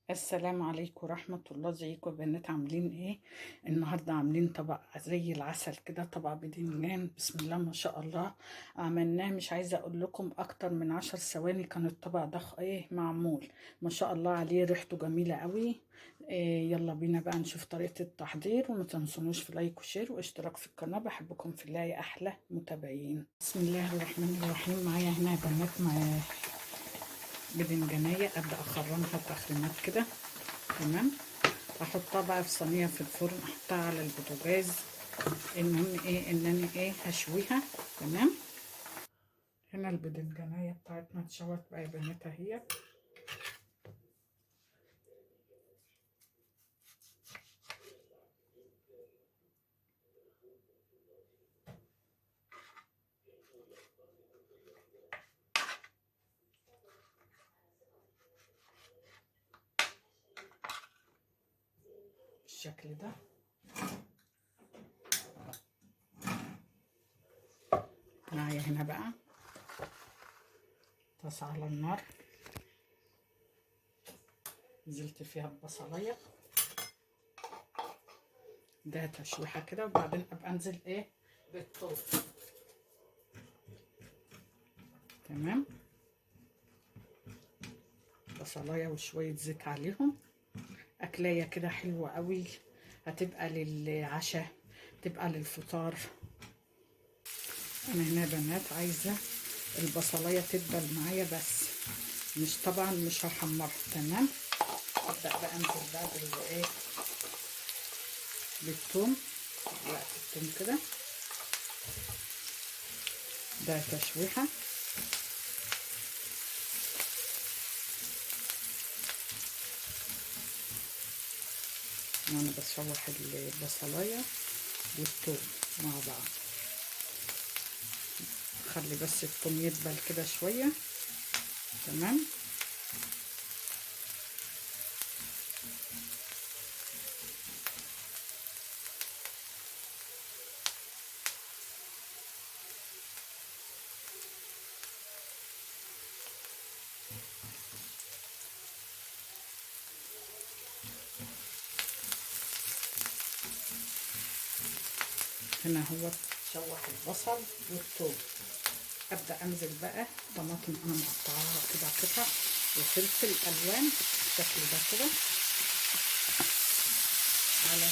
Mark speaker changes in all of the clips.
Speaker 1: السلام عليكم ورحمة الله. ازيكم يا بنات؟ عاملين ايه؟ النهاردة عاملين طبق زي العسل كده، طبق بدنجان بسم الله ما شاء الله. عملناه مش عايزة اقول لكم اكتر من 10 ثواني كان الطبق ده معمول. ما شاء الله عليه، ريحته جميلة قوي. يلا بينا بقى نشوف طريقة التحضير، وما تنسونوش في لايك وشير واشتراك في القناة. بحبكم في الله يا احلى متابعين. بسم الله الرحمن الرحيم. معايا هنا يا بنات بدنجانية، ابدأ اخرمها تخريمات كده. تمام. احطها بقى في صينيه في الفرن، احطها على البوتاجاز. المهم ايه انني هشويها. تمام. هنا البدنجانيه بتاعتنا اتشوت بقى يا بنات اهي. بالشكل ده. معايا هنا بقى طاسه على النار، نزلت فيها البصلايه ده تشويحه كده، وبعدين ابقى انزل بالثوم. تمام. بصلايه وشويه زيت عليهم. اكلايه كده حلوه قوي، هتبقى للعشاء، تبقى للفطار. انا هنا يا بنات عايزه البصلايه تدبل معايا بس، مش طبعا مش هحمرها. تمام. ابدا بقى انزل بقى بالثوم. وقت الثوم كده ده تشويحه. وانا بشوح البصلايه والثوم مع بعض. خلي بس الثوم يدبل كده شويه. تمام. هنا هو شوح البصل والثوم. ابدا انزل بقى طماطم انا مقطعاها كده قطع، وفلفل الوان بالشكل ده كده على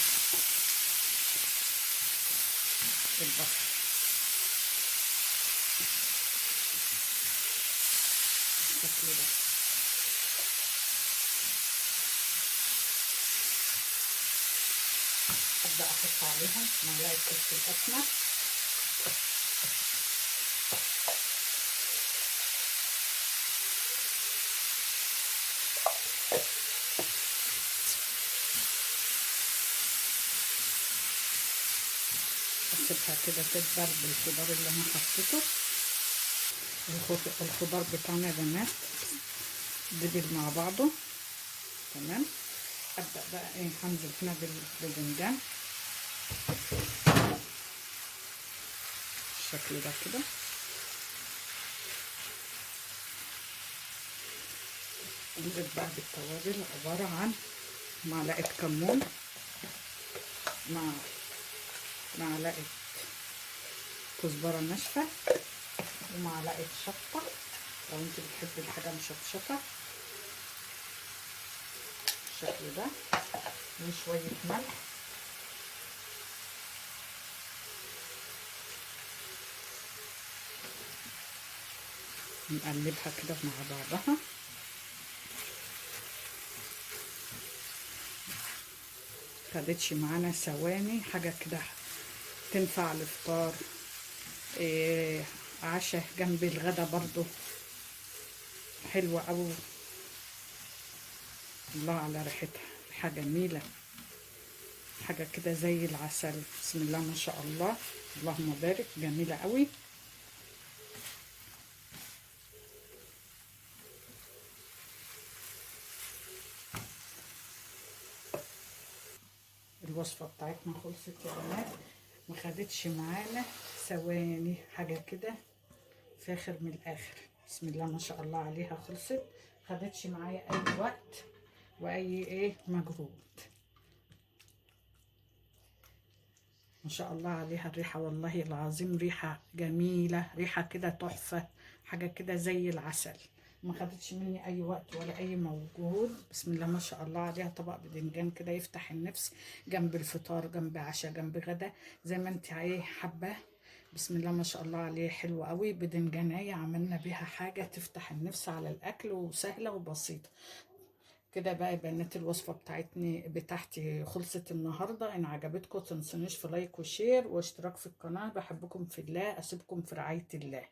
Speaker 1: البصل بالشكل ده. ابدا احط عليهم معلقه فلفل اسمر، اسيبها كده تدبل بالخضار اللي انا حطيته. الخضار بتاعنا يا بنات دبل مع بعضه. تمام. ابدا بقى هنزل هنا بالباذنجان بالشكل ده كده. انزل بقى بالتوابل، عباره عن معلقه كمون مع معلقه كزبره ناشفه ومعلقه شطه لو انت بتحبي الحاجه مشطشطه بالشكل ده، وشويه ملح. نقلبها كده مع بعضها. خدتش معانا ثواني، حاجه كده تنفع الافطار، عشاء جنب الغدا برضو حلوه قوي. الله على ريحتها، ريحه جميله، حاجه كده زي العسل. بسم الله ما شاء الله، اللهم بارك، جميله قوي. الوصفه بتاعتنا خلصت يا بنات، ما خدتش معانا ثواني، حاجه كده فاخر من الاخر. بسم الله ما شاء الله عليها، خلصت، خدتش معايا اي وقت. واي ايه مجهود. ما شاء الله عليها الريحة، والله العظيم ريحة جميلة، ريحة كده تحفة، حاجة كده زي العسل. ما خدتش مني اي وقت ولا اي مجهود. بسم الله ما شاء الله عليها. طبق بدنجان كده يفتح النفس، جنب الفطار، جنب عشاء، جنب غدا، زي ما انت ايه حابة. بسم الله ما شاء الله عليه، حلو قوي. بدنجانية عملنا بيها حاجة تفتح النفس على الاكل، وسهلة وبسيطة. كده بقى يا بنات الوصفة بتاعتي خلصت النهاردة. إن عجبتكم تنسونيش في لايك وشير واشتراك في القناة. بحبكم في الله، أسيبكم في رعاية الله.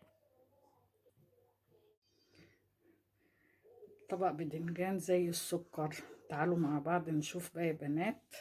Speaker 1: طبق بدنجان زي السكر. تعالوا مع بعض نشوف بقى يا بنات.